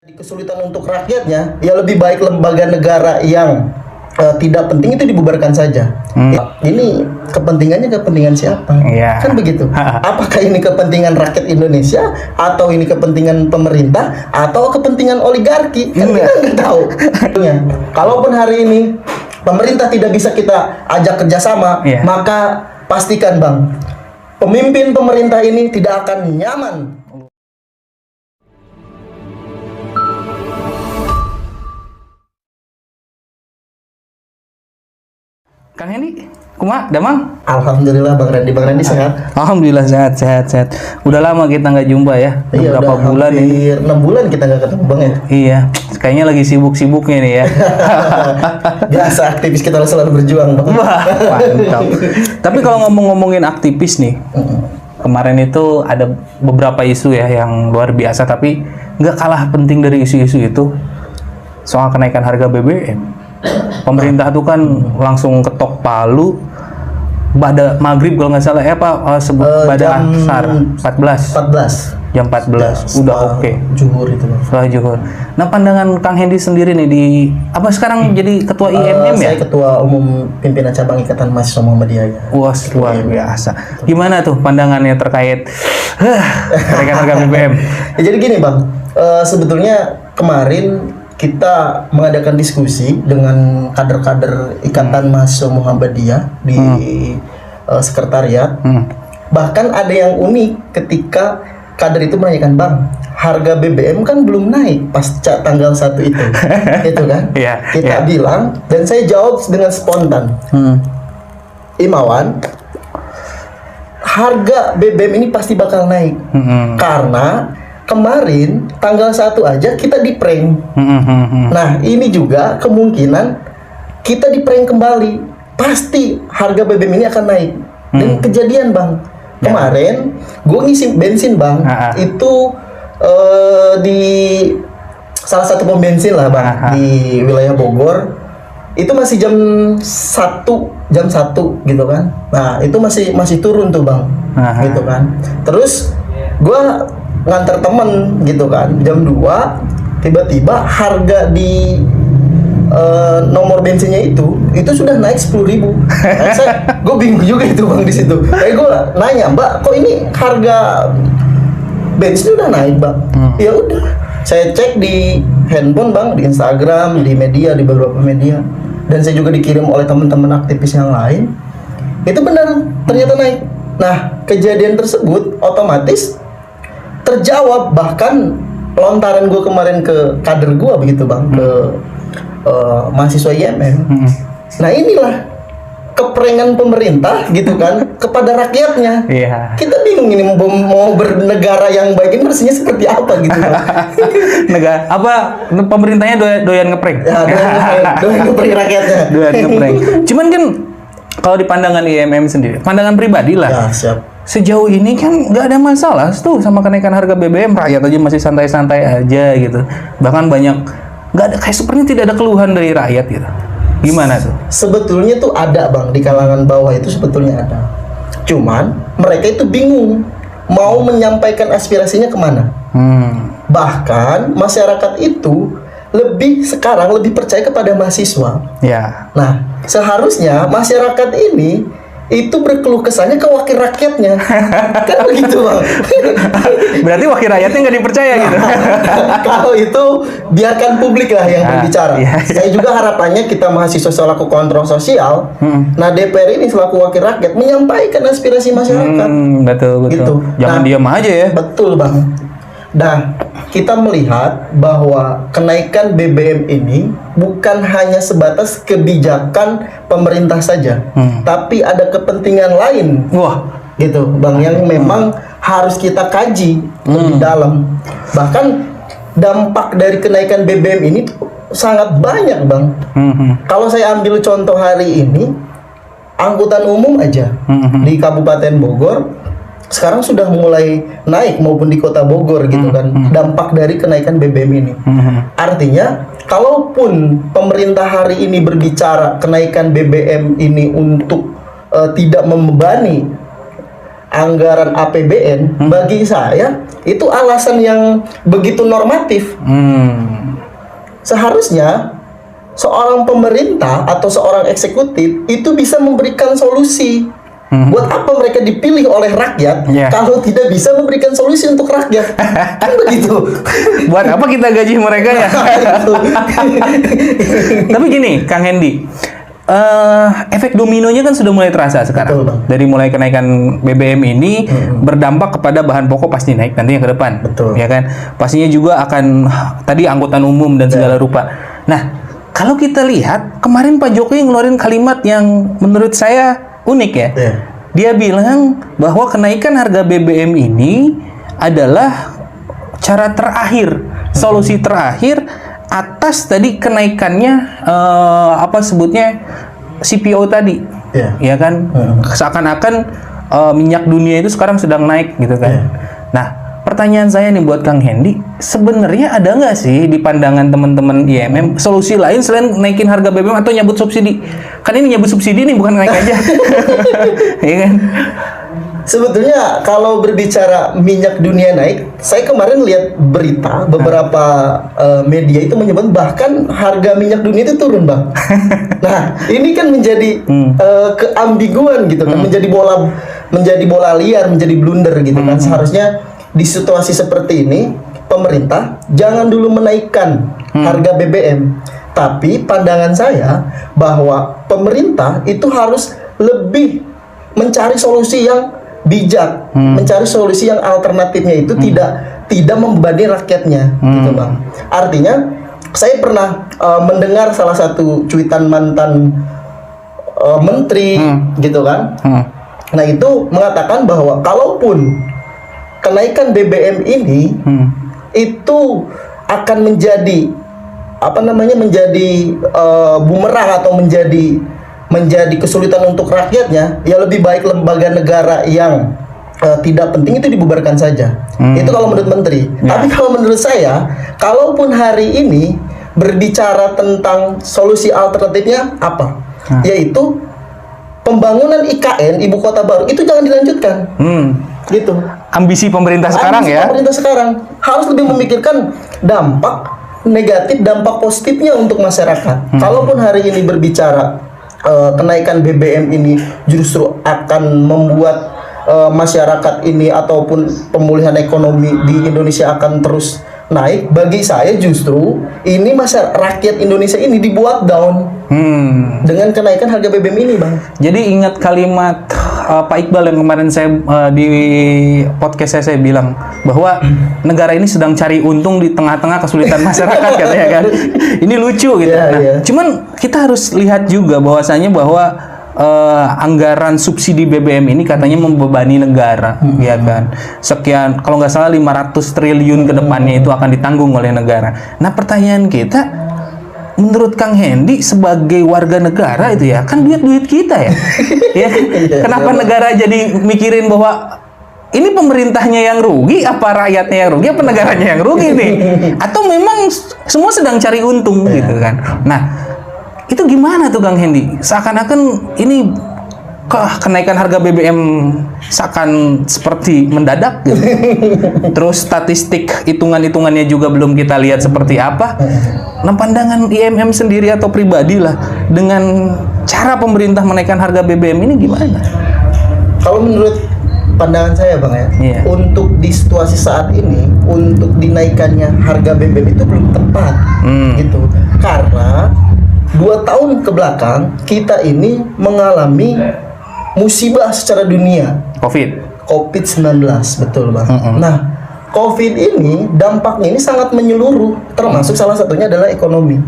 Kesulitan untuk rakyatnya, ya lebih baik lembaga negara yang tidak penting itu dibubarkan saja. Ini kepentingan siapa? Kan begitu. Apakah ini kepentingan rakyat Indonesia, atau ini kepentingan pemerintah, atau kepentingan oligarki? Kan kita nggak tahu. Kalaupun hari ini pemerintah tidak bisa kita ajak kerjasama, maka pastikan Bang, pemimpin pemerintah ini tidak akan nyaman. Kang Hendy, kumaha, damang? Alhamdulillah Bang Randy sehat. Alhamdulillah sehat. Udah lama kita nggak jumpa ya. Iya, berapa bulan ini? 6 bulan kita nggak ketemu Bang ya. Iya, kayaknya lagi sibuk-sibuknya nih ya. Biasa, aktivis kita selalu berjuang Bang. Wah, mantap. Tapi kalau ngomongin aktivis nih, kemarin itu ada beberapa isu ya yang luar biasa, tapi nggak kalah penting dari isu-isu itu soal kenaikan harga BBM. Pemerintah tuh kan langsung ketok palu pada maghrib kalau nggak salah pada asar 14 jam 14 udah oke. Zuhur itu Bang. Setelah zuhur. Nah, pandangan Kang Hendy sendiri nih di apa sekarang jadi ketua IMM ya? Saya ketua umum pimpinan cabang Ikatan Mahasiswa Muhammadiyah. Wah, luar biasa. Gimana tuh pandangannya terkait kenaikan harga BBM? Ya, jadi gini Bang, sebetulnya kemarin kita mengadakan diskusi dengan kader-kader Ikatan Mahasiswa Muhammadiyah di sekretariat. Bahkan ada yang unik ketika kader itu menanyakan, Bang, harga BBM kan belum naik pasca tanggal 1 itu. Itu kan? Kita bilang, dan saya jawab dengan spontan. Imawan, harga BBM ini pasti bakal naik. Karena kemarin tanggal 1 aja kita di prank. Nah, ini juga kemungkinan kita di prank kembali. Pasti harga BBM ini akan naik. Dan kejadian Bang, kemarin gue ngisi bensin Bang, itu di salah satu pom bensin lah Bang, di wilayah Bogor. Itu masih jam 1 gitu kan. Nah, itu masih turun tuh Bang. Gitu kan. Terus gue ngantar temen gitu kan, jam 2 tiba-tiba harga di nomor bensinnya itu sudah naik 10.000. Gue bingung juga itu Bang di situ. Gue nanya, Mbak, kok ini harga bensin udah naik Bang? Ya udah, saya cek di handphone Bang, di Instagram, di media, di beberapa media, dan saya juga dikirim oleh teman-teman aktivis yang lain. Itu benar, ternyata naik. Nah, kejadian tersebut otomatis terjawab, bahkan lontaran gue kemarin ke kader gue begitu Bang, ke mahasiswa IMM. Nah, inilah keprengan pemerintah gitu kan kepada rakyatnya. Kita bingung ini mau bernegara yang baik ini mestinya seperti apa gitu Bang. Negara apa, pemerintahnya doyan ngeprank. Ya, doyan ngeprank rakyatnya. Doyan ngeprank. Cuman kan kalau di pandangan IMM sendiri, pandangan pribadi lah. Ya, siap. Sejauh ini kan nggak ada masalah tuh sama kenaikan harga BBM, rakyat aja masih santai-santai aja gitu. Bahkan banyak nggak ada, kayak sepertinya tidak ada keluhan dari rakyat gitu. Gimana tuh? Sebetulnya tuh ada Bang, di kalangan bawah itu sebetulnya ada. Cuman mereka itu bingung mau menyampaikan aspirasinya kemana. Bahkan masyarakat itu sekarang lebih percaya kepada mahasiswa. Nah, seharusnya masyarakat ini itu berkeluh kesahnya ke wakil rakyatnya. Kan begitu Bang. Berarti wakil rakyatnya nggak dipercaya gitu. Kalau itu biarkan publik lah yang berbicara. Saya juga harapannya kita mahasiswa selaku kontrol sosial, nah DPR ini selaku wakil rakyat menyampaikan aspirasi masyarakat. Betul. Gitu. Jangan diam aja ya. Betul Bang. Nah, kita melihat bahwa kenaikan BBM ini bukan hanya sebatas kebijakan pemerintah saja, tapi ada kepentingan lain. Gitu Bang, yang memang harus kita kaji lebih dalam. Bahkan dampak dari kenaikan BBM ini sangat banyak Bang. Kalau saya ambil contoh hari ini, angkutan umum aja di Kabupaten Bogor sekarang sudah mulai naik, maupun di kota Bogor gitu kan, dampak dari kenaikan BBM ini. Artinya, kalaupun pemerintah hari ini berbicara kenaikan BBM ini untuk tidak membebani anggaran APBN, bagi saya itu alasan yang begitu normatif. Seharusnya seorang pemerintah atau seorang eksekutif itu bisa memberikan solusi. Buat apa mereka dipilih oleh rakyat kalau tidak bisa memberikan solusi untuk rakyat? Kan begitu. Buat apa kita gaji mereka ya? Tapi gini, Kang Hendy, efek dominonya kan sudah mulai terasa sekarang. Betul, dari mulai kenaikan BBM ini berdampak kepada bahan pokok pasti naik nantinya ke depan. Betul. Ya kan? Pastinya juga akan tadi angkutan umum dan segala rupa. Nah, kalau kita lihat kemarin Pak Jokowi ngeluarin kalimat yang menurut saya unik ya. Dia bilang bahwa kenaikan harga BBM ini adalah cara terakhir, solusi terakhir atas tadi kenaikannya apa sebutnya CPO tadi. Ya kan? Seakan-akan minyak dunia itu sekarang sedang naik gitu kan. Nah, pertanyaan saya nih buat Kang Hendy, sebenarnya ada nggak sih di pandangan teman-teman IMM solusi lain selain naikin harga BBM atau nyabut subsidi? Kan ini nyabut subsidi nih, bukan naik aja. Iya kan? Sebetulnya kalau berbicara minyak dunia naik, saya kemarin lihat berita beberapa media itu menyebut bahkan harga minyak dunia itu turun, Bang. Nah, ini kan menjadi keambiguan gitu kan, menjadi bola liar, menjadi blunder gitu kan. Seharusnya di situasi seperti ini, pemerintah jangan dulu menaikkan harga BBM. Tapi pandangan saya bahwa pemerintah itu harus lebih mencari solusi yang bijak, mencari solusi yang alternatifnya itu tidak membebani rakyatnya, gitu Bang. Artinya, saya pernah mendengar salah satu cuitan mantan menteri, gitu kan. Nah, itu mengatakan bahwa kalaupun kenaikan BBM ini itu akan menjadi menjadi bumerang atau menjadi kesulitan untuk rakyatnya, ya lebih baik lembaga negara yang tidak penting itu dibubarkan saja. Itu kalau menurut menteri. Tapi kalau menurut saya, kalaupun hari ini berbicara tentang solusi alternatifnya apa? Yaitu pembangunan IKN ibu kota baru itu jangan dilanjutkan. Gitu. Ambisi pemerintah sekarang ya. Pemerintah sekarang harus lebih memikirkan dampak negatif, dampak positifnya untuk masyarakat. Kalaupun hari ini berbicara kenaikan BBM ini justru akan membuat masyarakat ini ataupun pemulihan ekonomi di Indonesia akan terus naik, bagi saya justru ini rakyat Indonesia ini dibuat down dengan kenaikan harga BBM ini, Bang. Jadi ingat kalimat Pak Iqbal yang kemarin saya di podcast saya bilang bahwa negara ini sedang cari untung di tengah-tengah kesulitan masyarakat katanya kan. Ini lucu gitu. Cuman kita harus lihat juga bahwasanya bahwa anggaran subsidi BBM ini katanya membebani negara, ya kan. Sekian, kalau nggak salah 500 triliun ke depannya itu akan ditanggung oleh negara. Nah, pertanyaan kita, menurut Kang Hendy sebagai warga negara itu ya, kan duit kita ya. Ya. Kenapa negara jadi mikirin bahwa ini pemerintahnya yang rugi, apa rakyatnya yang rugi, apa negaranya yang rugi nih? Atau memang semua sedang cari untung gitu kan. Nah, itu gimana tuh Kang Hendy? Seakan-akan ini kenaikan harga BBM seakan seperti mendadak gitu. Terus statistik hitungan-hitungannya juga belum kita lihat seperti apa. Nah, pandangan IMM sendiri atau pribadi lah dengan cara pemerintah menaikkan harga BBM ini gimana? Kalau menurut pandangan saya, Bang ya, untuk di situasi saat ini untuk dinaikannya harga BBM itu belum tepat gitu. Karena 2 tahun ke belakang kita ini mengalami musibah secara dunia, COVID-19, betul Bang. Nah, COVID ini dampaknya ini sangat menyeluruh, termasuk salah satunya adalah ekonomi.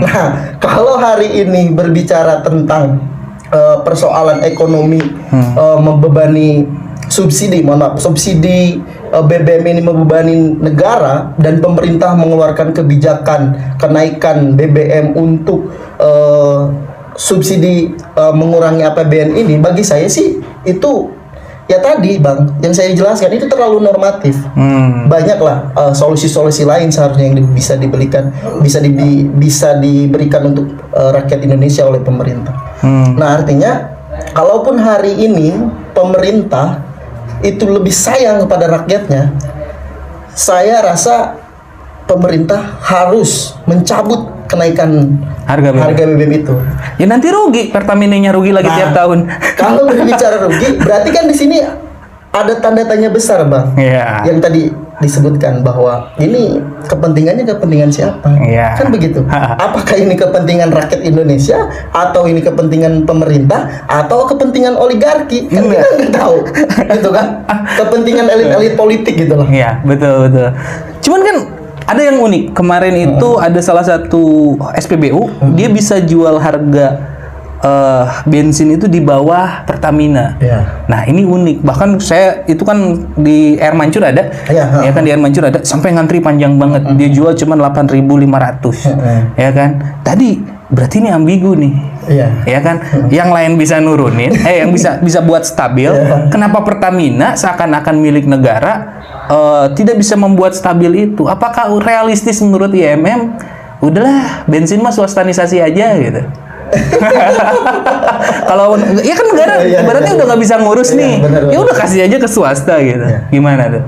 Nah, kalau hari ini berbicara tentang persoalan ekonomi, membebani subsidi BBM ini membebani negara dan pemerintah mengeluarkan kebijakan kenaikan BBM untuk subsidi mengurangi APBN ini, bagi saya sih itu ya tadi Bang yang saya jelaskan itu terlalu normatif. Banyaklah solusi-solusi lain seharusnya yang bisa diberikan untuk rakyat Indonesia oleh pemerintah. Nah, artinya kalaupun hari ini pemerintah itu lebih sayang kepada rakyatnya, saya rasa pemerintah harus mencabut kenaikan harga BBM itu. Ya nanti rugi, Pertamina-nya rugi lagi tiap tahun. Kalau berbicara rugi, berarti kan di sini ada tanda tanya besar, Bang. Iya. Yang tadi disebutkan bahwa ini kepentingannya kepentingan siapa? Iya. Kan begitu. Apakah ini kepentingan rakyat Indonesia atau ini kepentingan pemerintah atau kepentingan oligarki? Kan kita nggak tahu, gitu kan? Kepentingan elit-elit politik gitu loh. Iya, betul. Cuman kan ada yang unik. Kemarin itu ada salah satu SPBU, dia bisa jual harga bensin itu di bawah Pertamina. Iya. Nah, ini unik. Bahkan saya itu kan di Air Mancur ada. Iya. Ya kan di Air Mancur ada sampai ngantri panjang banget. Dia jual cuma 8.500. Ya kan? Tadi berarti ini ambigu nih. Iya. Ya kan? Yang lain bisa nurunin, yang bisa buat stabil. Kenapa Pertamina seakan-akan milik negara tidak bisa membuat stabil itu? Apakah realistis menurut IMM? Udahlah, bensin mah swastanisasi aja gitu. Kalau ya kan negara ibaratnya udah nggak bisa ngurus nih, ya udah kasih aja ke swasta gitu. Gimana tuh?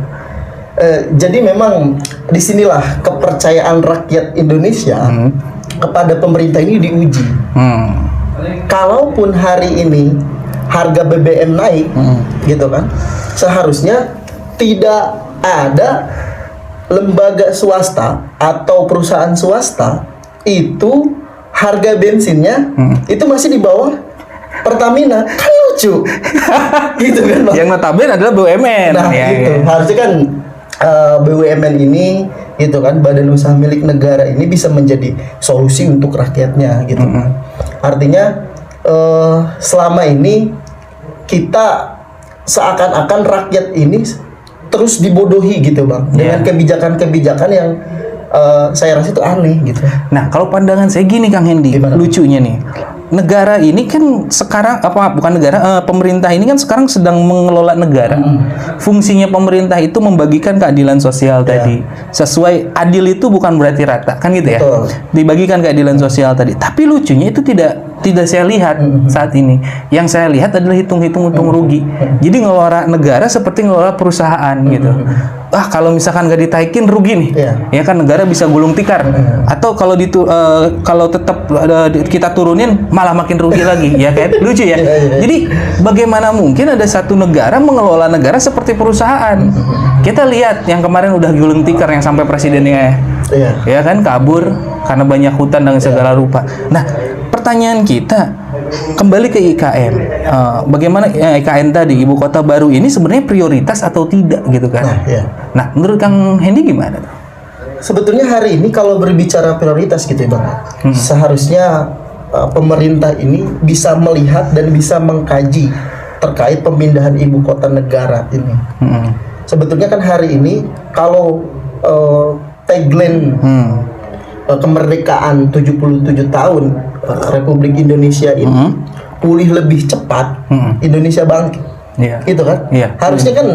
Jadi memang disinilah kepercayaan rakyat Indonesia kepada pemerintah ini diuji. Kalaupun hari ini harga BBM naik, gitu kan, seharusnya tidak ada lembaga swasta atau perusahaan swasta itu harga bensinnya itu masih di bawah Pertamina. Kan lucu. Gitu kan, Bang. Yang notabene adalah BUMN. Nah, gitu. Harusnya kan BUMN ini gitu kan, badan usaha milik negara ini bisa menjadi solusi untuk rakyatnya gitu. Artinya selama ini kita seakan-akan rakyat ini terus dibodohi gitu, Bang, dengan kebijakan-kebijakan yang saya rasa itu aneh gitu. Nah, kalau pandangan saya gini, Kang Hendy, lucunya nih, negara ini kan sekarang pemerintah ini kan sekarang sedang mengelola negara. Fungsinya pemerintah itu membagikan keadilan sosial tadi. Sesuai adil itu bukan berarti rata, kan gitu ya. Dibagikan keadilan sosial tadi. Tapi lucunya itu tidak saya lihat saat ini. Yang saya lihat adalah hitung-hitung untung rugi. Jadi ngelola negara seperti ngelola perusahaan gitu. Kalau misalkan nggak ditaikin rugi nih, ya kan negara bisa gulung tikar. Atau kalau tetap kita turunin malah makin rugi lagi, ya kan? Lucu ya. Jadi bagaimana mungkin ada satu negara mengelola negara seperti perusahaan? Kita lihat yang kemarin udah gulung tikar yang sampai presidennya, ya kan, kabur karena banyak hutan dan segala rupa. Nah, pertanyaan kita kembali ke IKN. Bagaimana IKN tadi, ibu kota baru ini sebenarnya prioritas atau tidak gitu kan? Nah, menurut Kang Hendy gimana? Sebetulnya hari ini kalau berbicara prioritas gitu ya, Bang, seharusnya pemerintah ini bisa melihat dan bisa mengkaji terkait pemindahan ibu kota negara ini. Sebetulnya kan hari ini kalau tagline kemerdekaan 77 tahun Republik Indonesia ini pulih lebih cepat, Indonesia bangkit. Gitu kan? Harusnya kan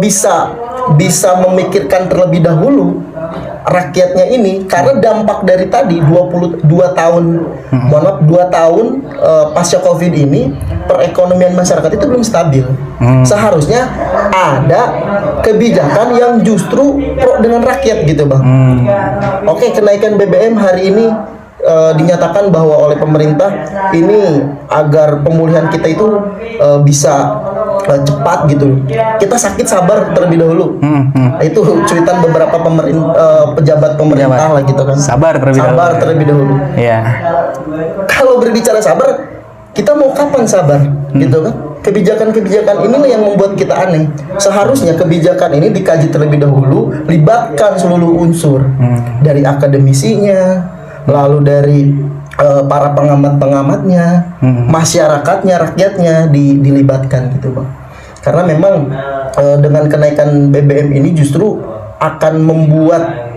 bisa memikirkan terlebih dahulu rakyatnya ini, karena dampak dari tadi 2 tahun pasca Covid ini perekonomian masyarakat itu belum stabil. Seharusnya ada kebijakan yang justru pro dengan rakyat gitu, Bang. Oke, kenaikan BBM hari ini dinyatakan bahwa oleh pemerintah ini agar pemulihan kita itu bisa cepat gitu. Kita sakit sabar terlebih dahulu. Itu cuitan beberapa pejabat pemerintah lah gitu kan. Sabar terlebih dahulu. Kalau berbicara sabar, kita mau kapan sabar gitu kan? Kebijakan-kebijakan inilah yang membuat kita aneh. Seharusnya kebijakan ini dikaji terlebih dahulu, libatkan seluruh unsur dari akademisinya, lalu dari para pengamat-pengamatnya, masyarakatnya, rakyatnya dilibatkan gitu, Bang. Karena memang dengan kenaikan BBM ini justru akan membuat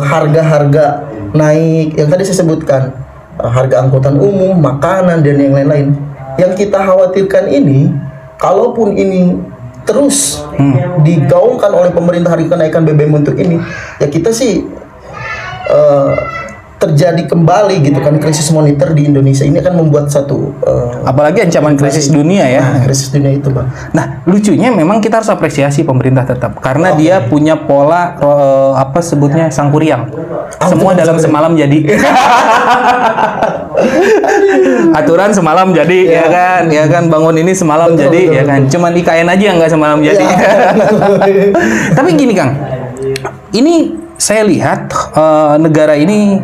harga-harga naik yang tadi saya sebutkan, harga angkutan umum, makanan dan yang lain-lain. Yang kita khawatirkan ini, kalaupun ini terus digaungkan oleh pemerintah hari kenaikan BBM untuk ini, ya kita sih terjadi kembali gitu kan krisis moneter di Indonesia ini akan membuat satu apalagi ancaman krisis dunia ya. Nah, krisis dunia itu Bang. Nah, lucunya memang kita harus apresiasi pemerintah tetap karena dia punya pola apa sebutnya sangkuriang. Semua dalam semalam jadi. Aturan semalam jadi ya kan bangun ini semalam Betul, jadi betul, ya kan. Cuman IKN aja yang nggak semalam jadi. Tapi gini Kang, ini saya lihat negara ini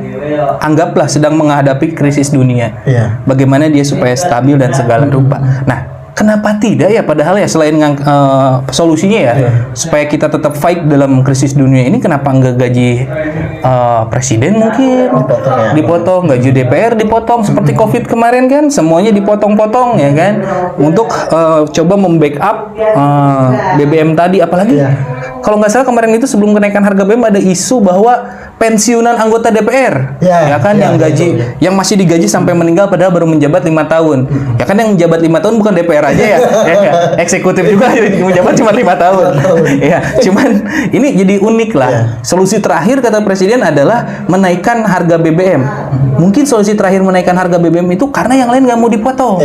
anggaplah sedang menghadapi krisis dunia. Iya. Bagaimana dia supaya stabil dan segala rupa. Nah, kenapa tidak ya? Padahal ya selain solusinya ya, supaya kita tetap fight dalam krisis dunia ini, kenapa nggak gaji presiden mungkin dipotong, gaji DPR dipotong seperti COVID kemarin kan, semuanya dipotong-potong ya kan, untuk coba membackup BBM tadi, apalagi. Kalau nggak salah kemarin itu sebelum kenaikan harga BBM ada isu bahwa pensiunan anggota DPR, ya kan, yang gaji, yang masih digaji sampai meninggal padahal baru menjabat 5 tahun, ya kan, yang menjabat 5 tahun bukan DPR aja ya, eksekutif juga menjabat cuma 5 tahun, ya, cuman ini jadi unik lah. Solusi terakhir kata presiden adalah menaikkan harga BBM. Mungkin solusi terakhir menaikkan harga BBM itu karena yang lain nggak mau dipotong.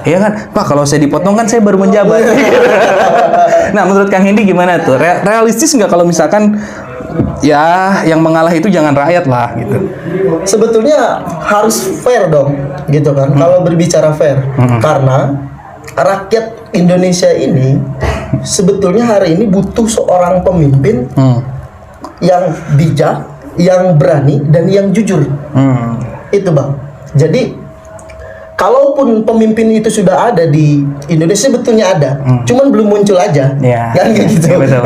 Iya kan, Pak, kalau saya dipotong kan saya baru menjabat. Nah, menurut Kang Hendy gimana tuh? Realistis nggak kalau misalkan ya yang mengalah itu jangan rakyat lah gitu? Sebetulnya harus fair dong, gitu kan? Kalau berbicara fair, karena rakyat Indonesia ini sebetulnya hari ini butuh seorang pemimpin yang bijak, yang berani, dan yang jujur. Itu Bang. Jadi kalaupun pemimpin itu sudah ada di Indonesia, sebetulnya ada, cuman belum muncul aja, kan gitu. Ya, betul.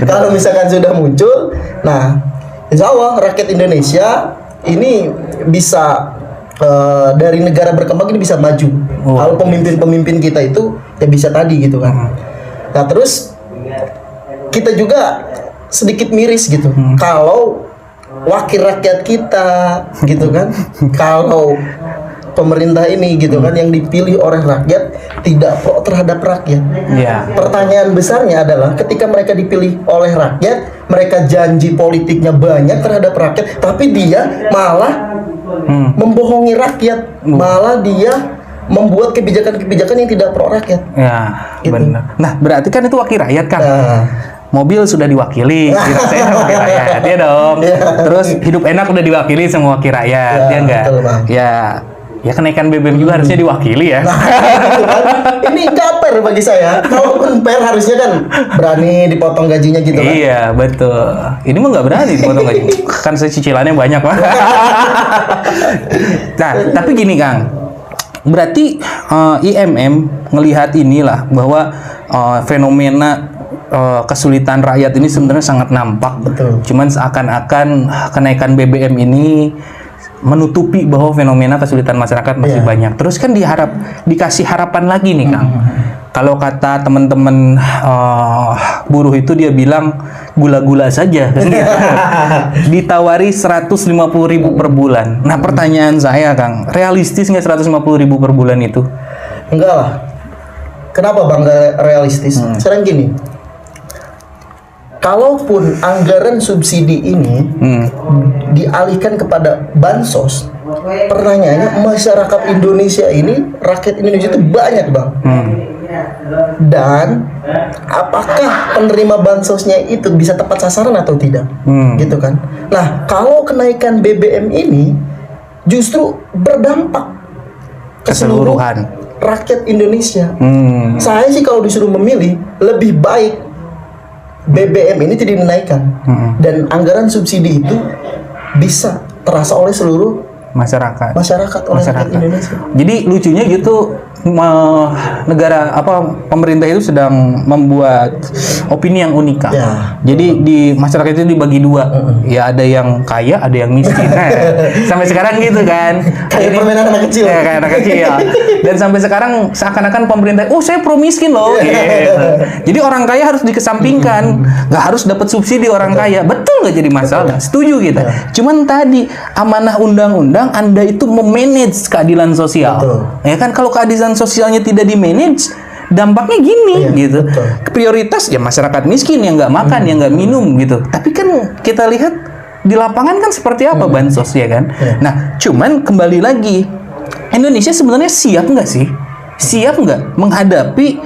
Kalau misalkan sudah muncul, nah, insya Allah rakyat Indonesia ini bisa dari negara berkembang ini bisa maju. Kalau pemimpin-pemimpin kita itu ya bisa tadi gitu kan. Nah, terus kita juga sedikit miris gitu. Kalau wakil rakyat kita gitu kan, kalau pemerintah ini gitu kan yang dipilih oleh rakyat tidak pro terhadap rakyat. Pertanyaan besarnya adalah ketika mereka dipilih oleh rakyat, mereka janji politiknya banyak terhadap rakyat, tapi dia malah membohongi rakyat, malah dia membuat kebijakan-kebijakan yang tidak pro rakyat. Ya, gitu. Benar. Nah, berarti kan itu wakil rakyat kan. Mobil sudah diwakili, saya wakil rakyat, ya dong. Terus hidup enak udah diwakili sama wakil rakyat, ya enggak? Ya kenaikan BBM juga harusnya diwakili ya. Nah, ini nggak fair bagi saya. Kalaupun fair harusnya kan berani dipotong gajinya gitu kan. Iya, betul. Ini mah nggak berani dipotong gaji. Kan saya cicilannya banyak Pak. Nah, tapi gini Kang. Berarti IMM ngelihat inilah bahwa fenomena kesulitan rakyat ini sebenarnya sangat nampak. Betul. Cuman seakan-akan kenaikan BBM ini menutupi bahwa fenomena kesulitan masyarakat masih banyak. Terus kan dikasih harapan lagi nih Kang. Kalau kata teman-teman buruh itu dia bilang gula-gula saja kan gitu. Ditawari 150.000 per bulan. Nah, pertanyaan saya Kang, realistis nggak 150.000 per bulan itu? Enggak lah. Kenapa Bang nggak realistis? Sekarang gini, kalaupun anggaran subsidi ini dialihkan kepada bansos, pertanyaannya masyarakat Indonesia ini, rakyat Indonesia itu banyak Bang. Dan apakah penerima bansosnya itu bisa tepat sasaran atau tidak? Gitu kan. Nah, kalau kenaikan BBM ini justru berdampak keseluruhan rakyat Indonesia. Saya sih kalau disuruh memilih, lebih baik BBM ini tidak dinaikkan dan anggaran subsidi itu bisa terasa oleh seluruh masyarakat rakyat Indonesia. Jadi lucunya gitu, negara pemerintah itu sedang membuat opini yang unik Kang. Jadi di masyarakat itu dibagi dua. Ya ada yang kaya, ada yang miskin. Sampai sekarang gitu kan. Kayak permainan anak kecil. Kayak anak kecil. Dan sampai sekarang seakan-akan pemerintah, saya pro miskin loh. Gitu. Jadi orang kaya harus dikesampingkan. Nggak harus dapat subsidi orang kaya. Betul nggak jadi masalah. Setuju kita. Cuman tadi amanah undang-undang Anda itu memanage keadilan sosial. Ya kan, kalau keadilan sosialnya tidak di-manage, dampaknya gini gitu. Betul. Prioritas ya masyarakat miskin yang nggak makan, yang nggak minum gitu. Tapi kan kita lihat di lapangan kan seperti apa bansos ya kan? Nah, cuman kembali lagi, Indonesia sebenarnya siap nggak sih? Siap nggak menghadapi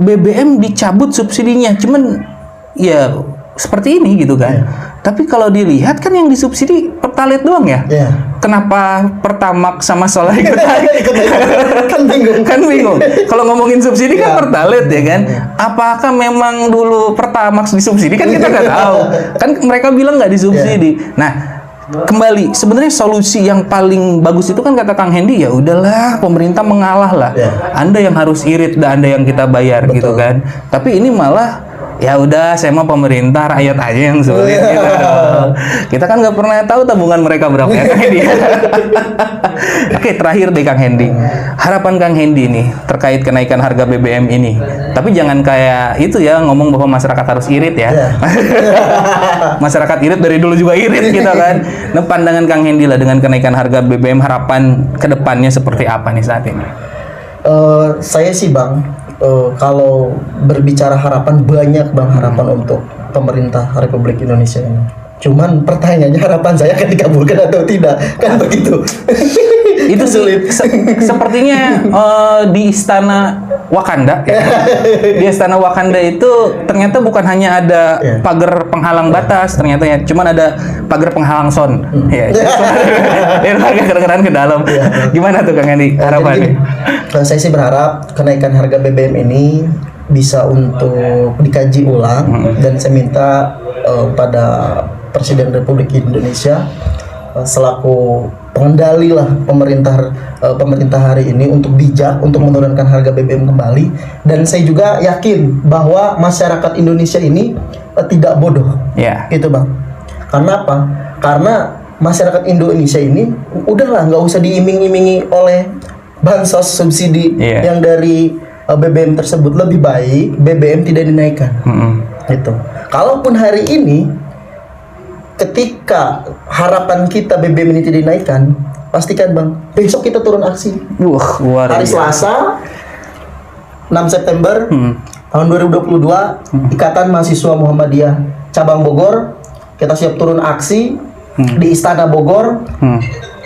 BBM dicabut subsidinya? Cuman ya seperti ini gitu kan. Tapi kalau dilihat kan yang disubsidi Pertalite doang ya. Kenapa Pertamax sama Solar ikut naik? Kan bingung. Kalau ngomongin subsidi kan Pertalite ya kan. Apakah memang dulu Pertamax disubsidi kan kita nggak tahu. Kan mereka bilang nggak disubsidi. Nah, kembali sebenarnya solusi yang paling bagus itu kan kata Kang Hendy, ya udahlah pemerintah mengalah lah. Anda yang harus irit dan Anda yang kita bayar gitu kan. Tapi ini malah ya udah, saya mau pemerintah, rakyat aja yang sulit gitu. Kita kan nggak pernah tahu tabungan mereka berapa ya Kang Hendy. Oke, terakhir deh Kang Hendy, harapan Kang Hendy nih terkait kenaikan harga BBM ini. Tapi jangan kayak itu ya, ngomong bahwa masyarakat harus irit ya. Masyarakat irit dari dulu juga irit gitu kan. Nah, pandangan Kang Hendy lah dengan kenaikan harga BBM, harapan kedepannya seperti apa nih saat ini? Saya sih Bang, kalau berbicara harapan, banyak Bang harapan untuk pemerintah Republik Indonesia ini. Cuman pertanyaannya, harapan saya akan dikabulkan atau tidak, kan begitu. Itu sulit. Sepertinya di Istana Wakanda ya. Di Istana Wakanda itu ternyata bukan hanya ada pagar penghalang batas, ternyata ya cuman ada pagar penghalang sound. Ya. Biar agak kedengeran ke dalam. Gimana tuh Kang Hendy harapannya? Saya sih berharap kenaikan harga BBM ini bisa untuk dikaji ulang, dan saya minta pada Presiden Republik Indonesia selaku pengendali lah pemerintah hari ini untuk bijak untuk menurunkan harga BBM kembali. Dan saya juga yakin bahwa masyarakat Indonesia ini tidak bodoh, gitu Bang. Karena apa? Karena masyarakat Indonesia ini udahlah nggak usah diiming-imingi oleh bansos subsidi yang dari BBM tersebut. Lebih baik BBM tidak dinaikkan, gitu. Kalaupun hari ini ketika harapan kita BBM ini tidak dinaikkan, pastikan Bang, besok kita turun aksi. Hari Selasa 6 September tahun 2022, Ikatan Mahasiswa Muhammadiyah Cabang Bogor, kita siap turun aksi di Istana Bogor.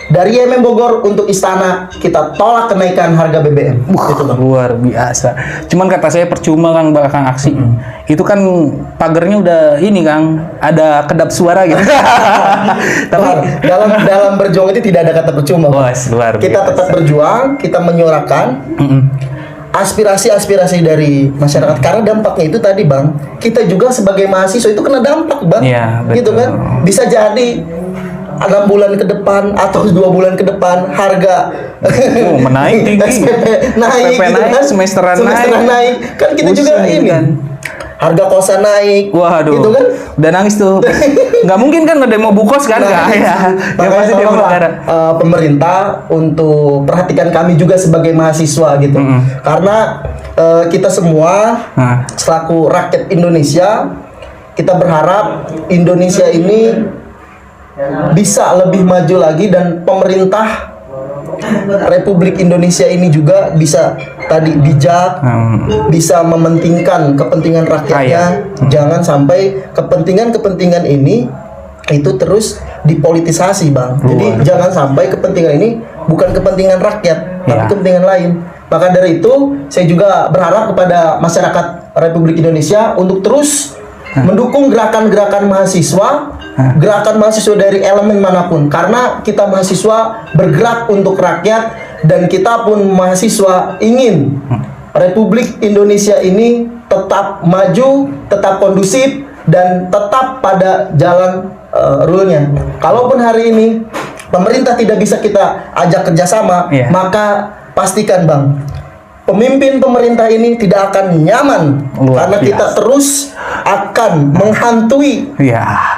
Dari YMM Bogor untuk Istana, kita tolak kenaikan harga BBM. Gitu Bang. Luar biasa. Cuman kata saya percuma Kang belakang aksi. Itu kan pagernya udah ini Kang, ada kedap suara gitu. Tapi dalam berjuang itu tidak ada kata percuma. Luar biasa. Kita tetap berjuang, kita menyuarakan aspirasi-aspirasi dari masyarakat, karena dampaknya itu tadi Bang, kita juga sebagai mahasiswa itu kena dampak Bang. Gitu kan. Bisa jadi 6 bulan ke depan atau 2 bulan ke depan harga menaik tinggi, naik, SPP gitu naik, kan? semesteran naik, kan kita juga ini kan. Harga kosan naik, gitu kan? Udah nangis tuh. Nggak mungkin kan ngedemo bukos kan? Nggak ya. Yang pasti demo negara. Pemerintah untuk perhatikan kami juga sebagai mahasiswa gitu. Karena kita semua selaku rakyat Indonesia, kita berharap Indonesia ini bisa lebih maju lagi, dan pemerintah Republik Indonesia ini juga bisa tadi bijak, bisa mementingkan kepentingan rakyatnya. Jangan sampai kepentingan ini itu terus dipolitisasi Bang. Jadi jangan sampai kepentingan ini bukan kepentingan rakyat, tapi kepentingan lain. Maka dari itu saya juga berharap kepada masyarakat Republik Indonesia untuk terus mendukung gerakan-gerakan mahasiswa, gerakan mahasiswa dari elemen manapun, karena kita mahasiswa bergerak untuk rakyat, dan kita pun mahasiswa ingin Republik Indonesia ini tetap maju, tetap kondusif, dan tetap pada jalan rule-nya. Kalaupun hari ini pemerintah tidak bisa kita ajak kerjasama, maka pastikan Bang, pemimpin pemerintah ini tidak akan nyaman, karena kita terus akan menghantui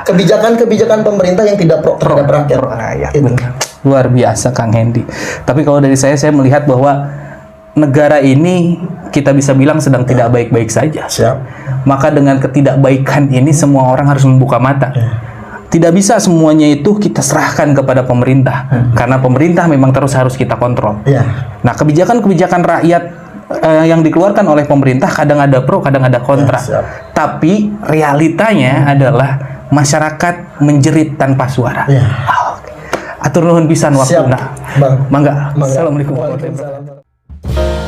kebijakan-kebijakan pemerintah yang tidak pro terhadap rakyat. Luar biasa Kang Hendy. Tapi kalau dari saya melihat bahwa negara ini kita bisa bilang sedang tidak baik-baik saja. Maka dengan ketidakbaikan ini semua orang harus membuka mata. Tidak bisa semuanya itu kita serahkan kepada pemerintah, karena pemerintah memang terus harus kita kontrol. Nah, kebijakan-kebijakan rakyat yang dikeluarkan oleh pemerintah kadang ada pro, kadang ada kontra. Tapi realitanya adalah masyarakat menjerit tanpa suara. Ya. Atur nuhun pisan waktuna. Bang. Mangga. Mangga. Assalamualaikum warahmatullahi wabarakatuh. Waalaikumsalam.